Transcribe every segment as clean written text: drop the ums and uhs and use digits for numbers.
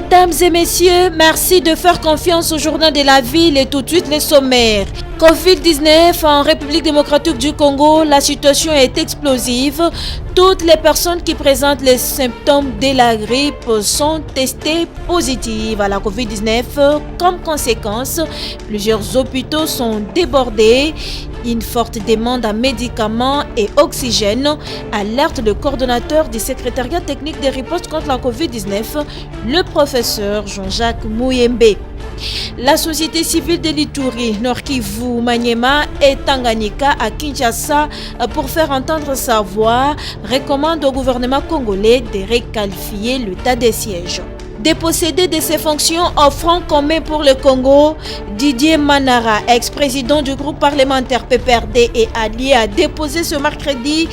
Mesdames et messieurs, merci de faire confiance au journal de la ville et tout de suite les sommaires. Covid-19 en République démocratique du Congo, la situation est explosive. Toutes les personnes qui présentent les symptômes de la grippe sont testées positives à la Covid-19. Comme conséquence, plusieurs hôpitaux sont débordés. Une forte demande en médicaments et oxygène, alerte le coordonnateur du secrétariat technique des ripostes contre la Covid-19, le professeur Jean-Jacques Mouyembe. La société civile de l'Ituri, Nord Kivu, Maniema et Tanganyika à Kinshasa, pour faire entendre sa voix, recommande au gouvernement congolais de requalifier l'état des sièges. Dépossédé de ses fonctions au Front commun pour le Congo, Didier Manara, ex-président du groupe parlementaire PPRD et allié, a déposé ce mercredi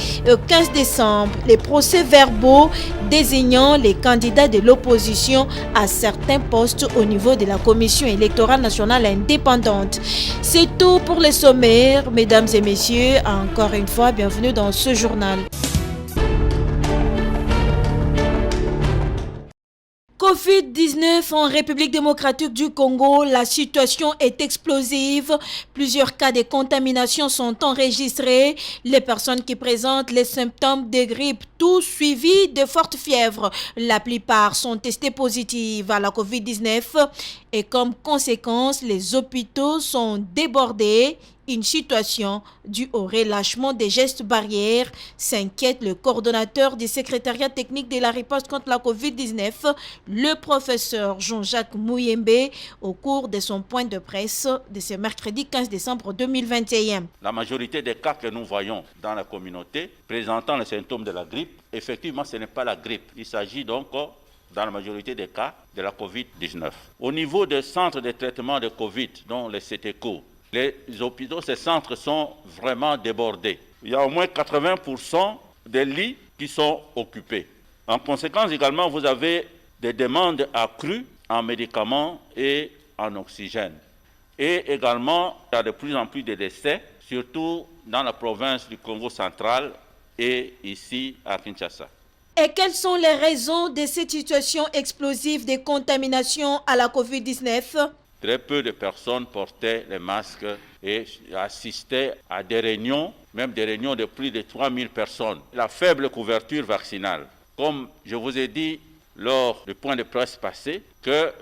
15 décembre les procès-verbaux désignant les candidats de l'opposition à certains postes au niveau de la Commission électorale nationale indépendante. C'est tout pour les sommaires, mesdames et messieurs. Encore une fois, bienvenue dans ce journal. Covid-19 en République démocratique du Congo, la situation est explosive. Plusieurs cas de contamination sont enregistrés. Les personnes qui présentent les symptômes de grippe, tout suivi de fortes fièvres, la plupart sont testées positives à la Covid-19 et comme conséquence, les hôpitaux sont débordés. Une situation due au relâchement des gestes barrières, s'inquiète le coordonnateur du secrétariat technique de la riposte contre la Covid-19, le professeur Jean-Jacques Mouyembe, au cours de son point de presse de ce mercredi 15 décembre 2021. La majorité des cas que nous voyons dans la communauté présentant les symptômes de la grippe, effectivement ce n'est pas la grippe. Il s'agit donc dans la majorité des cas de la Covid-19. Au niveau des centres de traitement de Covid, dont les CTCO, les hôpitaux, ces centres sont vraiment débordés. Il y a au moins 80% des lits qui sont occupés. En conséquence également, vous avez des demandes accrues en médicaments et en oxygène. Et également, il y a de plus en plus de décès, surtout dans la province du Congo central et ici à Kinshasa. Et quelles sont les raisons de cette situation explosive de contamination à la Covid-19 ? Très peu de personnes portaient les masques et assistaient à des réunions, même des réunions de plus de 3000 personnes. La faible couverture vaccinale, comme je vous ai dit lors du point de presse passé, que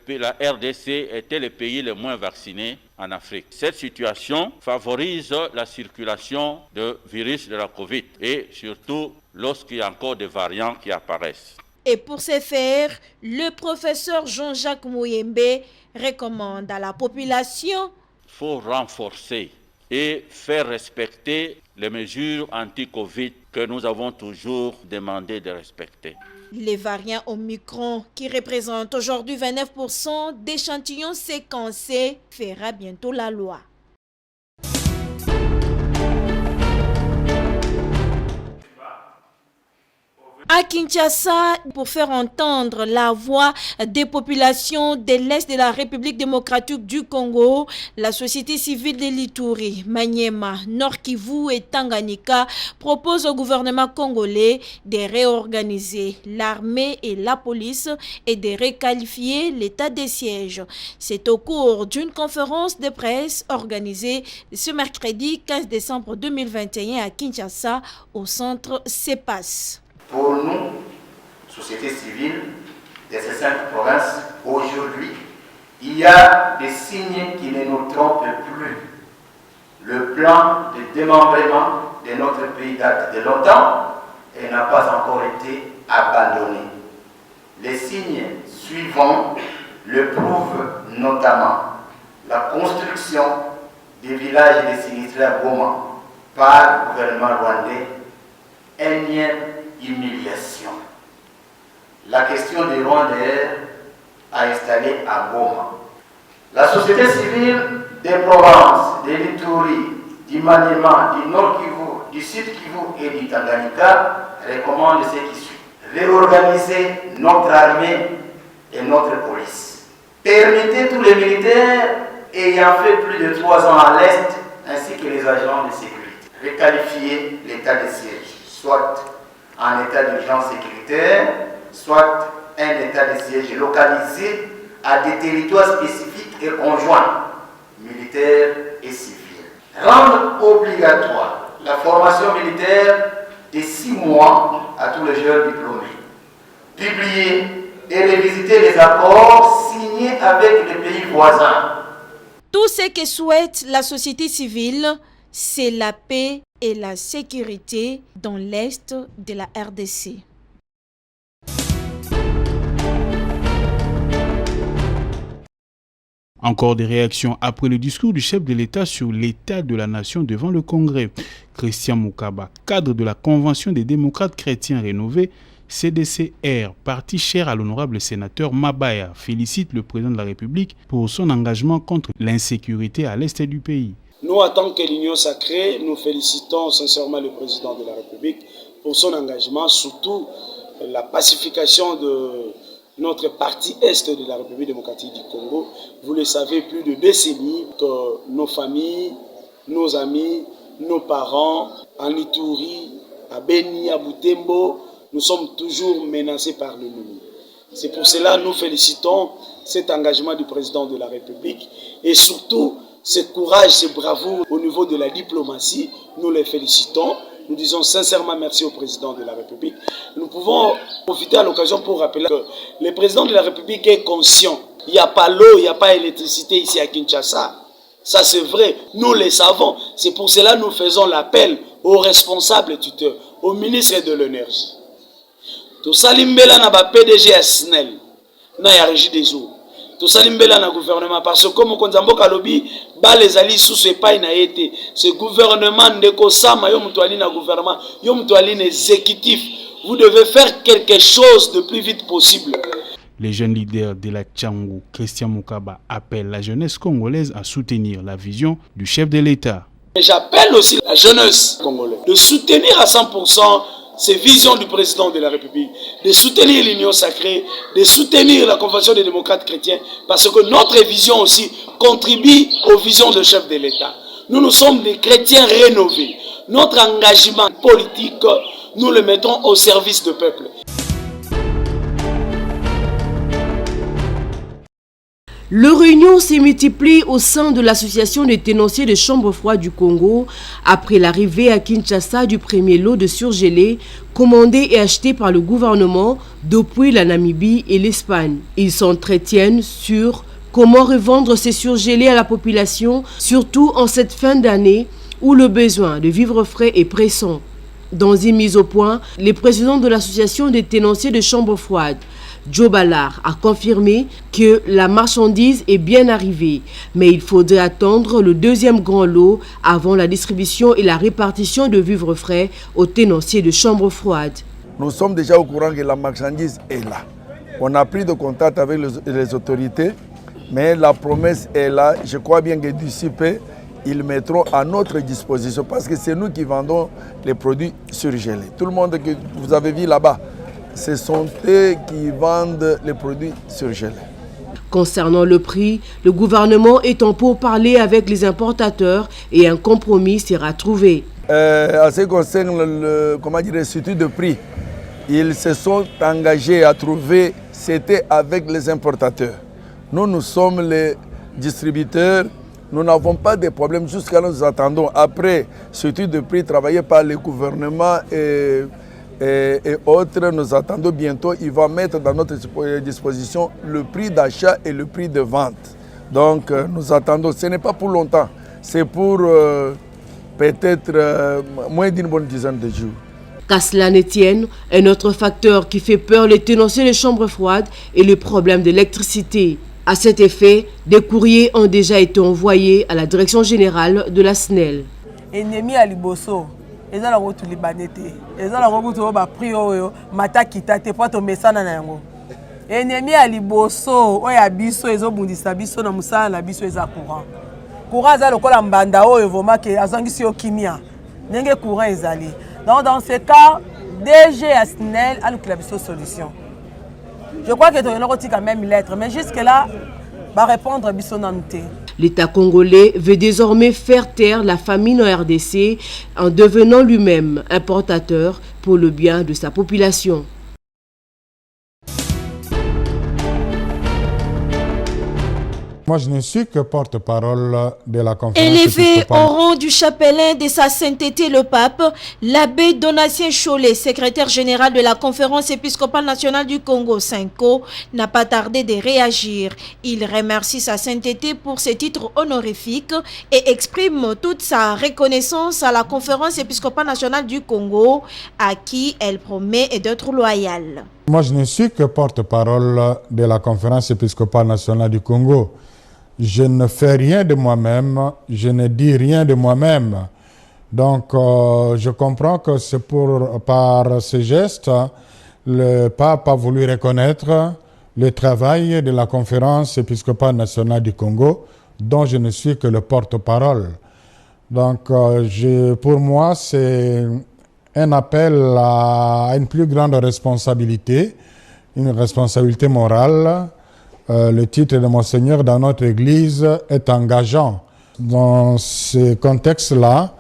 la RDC était le pays le moins vacciné en Afrique. Cette situation favorise la circulation de virus de la Covid et surtout lorsqu'il y a encore des variants qui apparaissent. Et pour ce faire, le professeur Jean-Jacques Mouyembe recommande à la population: il faut renforcer et faire respecter les mesures anti-Covid que nous avons toujours demandé de respecter. Les variants Omicron, qui représentent aujourd'hui 29% d'échantillons séquencés, fera bientôt la loi. À Kinshasa, pour faire entendre la voix des populations de l'Est de la République démocratique du Congo, la société civile de l'Ituri, Maniema, Nord Kivu et Tanganyika propose au gouvernement congolais de réorganiser l'armée et la police et de requalifier l'état des sièges. C'est au cours d'une conférence de presse organisée ce mercredi 15 décembre 2021 à Kinshasa au centre CEPAS. Pour nous, société civile de ces 5 provinces, aujourd'hui, il y a des signes qui ne nous trompent plus. Le plan de démembrement de notre pays date de longtemps et n'a pas encore été abandonné. Les signes suivants le prouvent notamment. La construction des villages des sinistrés à Goma par le gouvernement rwandais, énième humiliation. La question des Rwandais a installé à Goma. La société civile des provinces de l'Ituri, du Maniema, du Nord Kivu, du Sud Kivu et du Tanganyika recommande ce qui suit. Réorganiser notre armée et notre police. Permettez tous les militaires ayant fait plus de 3 ans à l'Est ainsi que les agents de sécurité. Requalifier l'état de siège, soit en état d'urgence sécuritaire, soit un état de siège localisé à des territoires spécifiques et conjoints, militaires et civils. Rendre obligatoire la formation militaire de 6 mois à tous les jeunes diplômés. Publier et révisiter les accords signés avec les pays voisins. Tout ce que souhaite la société civile, c'est la paix et la sécurité dans l'Est de la RDC. Encore des réactions après le discours du chef de l'État sur l'état de la nation devant le Congrès. Christian Moukaba, cadre de la Convention des démocrates chrétiens rénovés, CDCR, parti cher à l'honorable sénateur Mabaya, félicite le président de la République pour son engagement contre l'insécurité à l'est du pays. Nous, en tant que l'Union sacrée, nous félicitons sincèrement le président de la République pour son engagement, surtout la pacification de notre partie est de la République démocratique du Congo. Vous le savez, plus de décennies que nos familles, nos amis, nos parents, en Ituri, à Beni, à Butembo, nous sommes toujours menacés par l'ennemi. C'est pour cela que nous félicitons cet engagement du président de la République et surtout ce courage, ce bravoure au niveau de la diplomatie. Nous les félicitons. Nous disons sincèrement merci au président de la République. Nous pouvons profiter à l'occasion pour rappeler que le président de la République est conscient. Il n'y a pas l'eau, il n'y a pas l'électricité ici à Kinshasa. Ça c'est vrai, nous le savons. C'est pour cela que nous faisons l'appel aux responsables tuteurs, au ministre de l'énergie. Tout salimbela na ba PDG à SNEL, na ya régie des eaux. Tout salimbela na gouvernement parce que comme Konzamboka lobby, ba les alliés sous ce pas na été. Ce gouvernement ndeko sama yo mutwali na gouvernement, yo mutwali na exécutif. Vous devez faire quelque chose de plus vite possible. Les jeunes leaders de la Tchangou, Christian Moukaba, appellent la jeunesse congolaise à soutenir la vision du chef de l'État. J'appelle aussi la jeunesse congolaise de soutenir à 100% ces visions du président de la République, de soutenir l'Union sacrée, de soutenir la Convention des démocrates chrétiens, parce que notre vision aussi contribue aux visions du chef de l'État. Nous sommes des chrétiens rénovés. Notre engagement politique, nous le mettons au service du peuple. Les réunions se multiplient au sein de l'association des tenanciers de chambre froide du Congo après l'arrivée à Kinshasa du premier lot de surgelés commandé et acheté par le gouvernement depuis la Namibie et l'Espagne. Ils s'entretiennent sur comment revendre ces surgelés à la population, surtout en cette fin d'année où le besoin de vivres frais est pressant. Dans une mise au point, le président de l'association des tenanciers de chambre froide, Joe Ballard, a confirmé que la marchandise est bien arrivée, mais il faudrait attendre le deuxième grand lot avant la distribution et la répartition de vivres frais aux tenanciers de chambre froide. Nous sommes déjà au courant que la marchandise est là. On a pris de contact avec les autorités, mais la promesse est là. Je crois bien que d'ici peu, ils mettront à notre disposition parce que c'est nous qui vendons les produits surgelés. Tout le monde que vous avez vu là-bas, ce sont eux qui vendent les produits surgelés. Concernant le prix, le gouvernement est en pourparlers avec les importateurs et un compromis sera trouvé. À ce qui concerne l'institut de prix, ils se sont engagés à trouver, c'était avec les importateurs. Nous sommes les distributeurs, nous n'avons pas de problème jusqu'à nous attendons. Après, l'institut de prix travaillé par le gouvernement et autres, nous attendons bientôt, il va mettre dans notre disposition le prix d'achat et le prix de vente. Donc nous attendons, ce n'est pas pour longtemps, c'est pour peut-être moins d'une bonne dizaine de jours. Qu'à cela ne tienne, un autre facteur qui fait peur les tenanciers de chambres froides est le problème de l'électricité. À cet effet, des courriers ont déjà été envoyés à la direction générale de la SNEL. Ennemi à Liboso. Eza la route libanete. Eza la route au ba prio mata kitate po to mesana na yango. Ennemi à Liboso oya biso ezo bundisa biso na musala na biso eza courant. Courant za lokola mbanda oyo voma ke azangisi yo kimia. Ndenge courant ezali. Donc dans ce cas, DG Asnel a la biso solution. Je crois que tu as quand même lettre mais jusque là va répondre biso nanté. L'État congolais veut désormais faire taire la famine en RDC en devenant lui-même importateur pour le bien de sa population. Moi, je ne suis que porte-parole de la conférence Élevé épiscopale. au rang du chapelain de sa sainteté le pape, l'abbé Donatien Cholet, secrétaire général de la conférence épiscopale nationale du Congo, Cinco, n'a pas tardé de réagir. Il remercie sa sainteté pour ses titres honorifiques et exprime toute sa reconnaissance à la conférence épiscopale nationale du Congo, à qui elle promet d'être loyale. Moi, je ne suis que porte-parole de la conférence épiscopale nationale du Congo. Je ne fais rien de moi-même, je ne dis rien de moi-même. Donc, je comprends que c'est par ce geste, le pape a voulu reconnaître le travail de la conférence épiscopale nationale du Congo, dont je ne suis que le porte-parole. Donc, pour moi, c'est un appel à une plus grande responsabilité, une responsabilité morale. Le titre de Monseigneur dans notre Église est engageant. Dans ce contexte-là,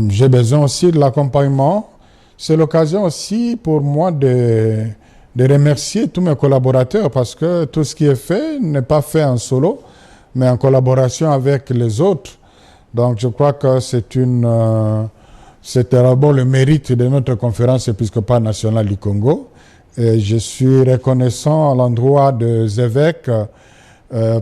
j'ai besoin aussi de l'accompagnement. C'est l'occasion aussi pour moi de remercier tous mes collaborateurs parce que tout ce qui est fait n'est pas fait en solo, mais en collaboration avec les autres. Donc je crois que c'est d'abord le mérite de notre conférence épiscopale nationale du Congo. Et je suis reconnaissant à l'endroit des évêques,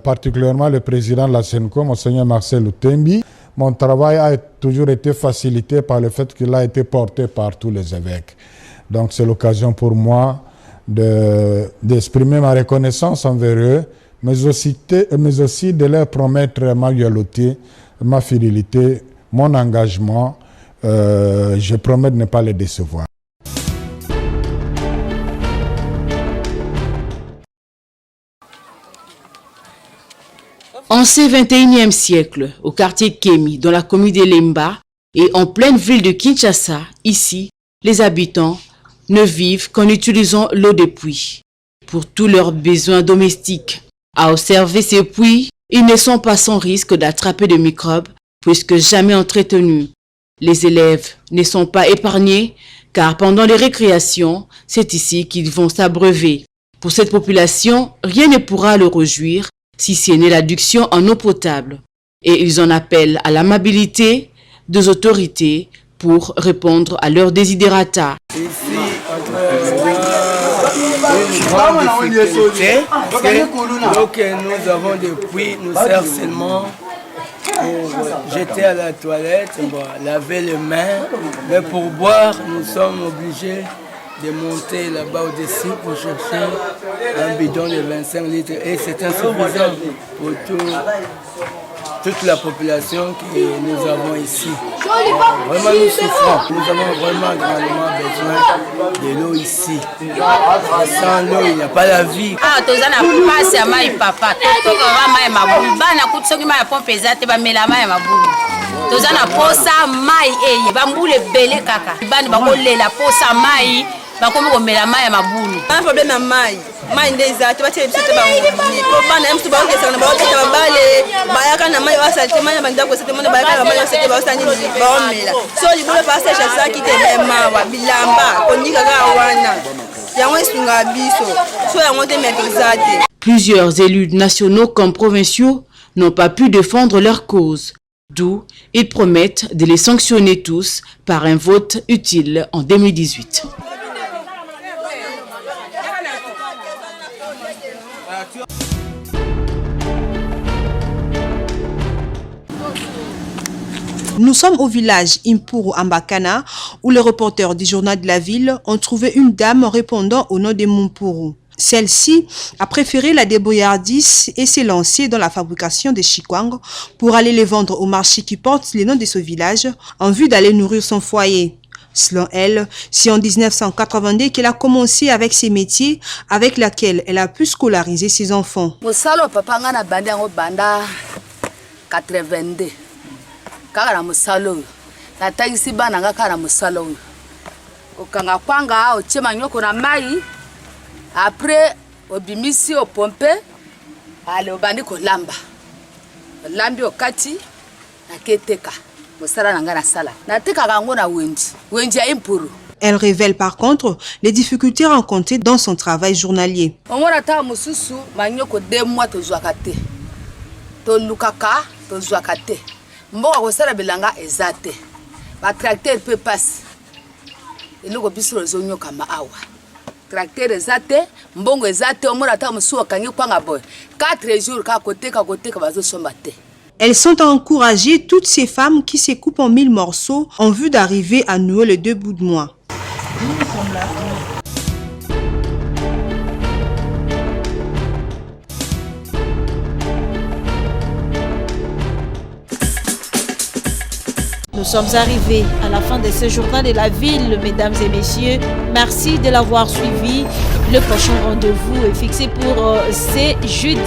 particulièrement le président de la Senco, Monseigneur Marcel Outembi. Mon travail a toujours été facilité par le fait qu'il a été porté par tous les évêques. Donc c'est l'occasion pour moi d'exprimer ma reconnaissance envers eux, mais aussi de leur promettre ma loyauté, ma fidélité, mon engagement. Je promets de ne pas les décevoir. En ce 21e siècle, au quartier Kemi, dans la commune de Lemba et en pleine ville de Kinshasa, ici, les habitants ne vivent qu'en utilisant l'eau des puits pour tous leurs besoins domestiques. À observer ces puits, ils ne sont pas sans risque d'attraper des microbes puisque jamais entretenus. Les élèves ne sont pas épargnés car pendant les récréations, c'est ici qu'ils vont s'abreuver. Pour cette population, rien ne pourra le réjouir si ce n'est l'adduction en eau potable. Et ils en appellent à l'amabilité des autorités pour répondre à leurs desiderata. Ici, une grande difficulté, l'eau que nous avons depuis nous sert seulement pour jeter à la toilette, laver les mains, mais pour boire, nous sommes obligés de monter là-bas au-dessus pour chercher un bidon de 25 litres et c'est insuffisant pour toute la population que nous avons ici. Vraiment nous souffrons, nous avons vraiment grandement besoin de l'eau ici. Sans l'eau, il n'y a pas la vie. bakomi komela mai ya mabulu bana problème ya mai nde eza te batie biso te banguni po bana ya mosusu baokesaka na baoketa babale bayaka na mai basalite mai ya bandako esete mona bayaka na mai osete baosala nini baomela so libolo basechasaki te mawa bilamba kondikaka wana yango esungaka biso so yango te me toza te. Plusieurs élus nationaux comme provinciaux n'ont pas pu défendre leur cause. D'où ils promettent de les sanctionner tous par un vote utile en 2018. Nous sommes au village Impuru Ambakana où les reporters du journal de la ville ont trouvé une dame répondant au nom de Mumpuru. Celle-ci a préféré la débrouillardise et s'est lancée dans la fabrication des chikwang pour aller les vendre au marché qui porte le nom de ce village en vue d'aller nourrir son foyer. Selon elle, c'est en 1982 qu'elle a commencé avec ces métiers avec lesquels elle a pu scolariser ses enfants. Kaka musalo na tagisi bana ngaka na musalo okanga kwanga ochema nyoko na mai après obimisi opompe ale obandi ko lamba lambi okati na keteka musala nanga na sala na teka kango na wendi ya Impuru. Elle révèle par contre les difficultés rencontrées dans son travail journalier. Omona ta mususu manyoko 2 mois tozwaka te tolukaka tozwaka te mboka kosala bilanga eza te batracteur peut passe eloko biso ezonyokama awa tracteur eza te mbongo eza te omona ata mosusu akangi kwanga boye 4 jours kakoteka bazosomba te. Elles sont à encourager toutes ces femmes qui se coupent en 1000 morceaux en vue d'arriver à nouer les 2 bouts de mois. Nous sommes arrivés à la fin de ce journal de la ville, mesdames et messieurs. Merci de l'avoir suivi. Le prochain rendez-vous est fixé pour ce jeudi.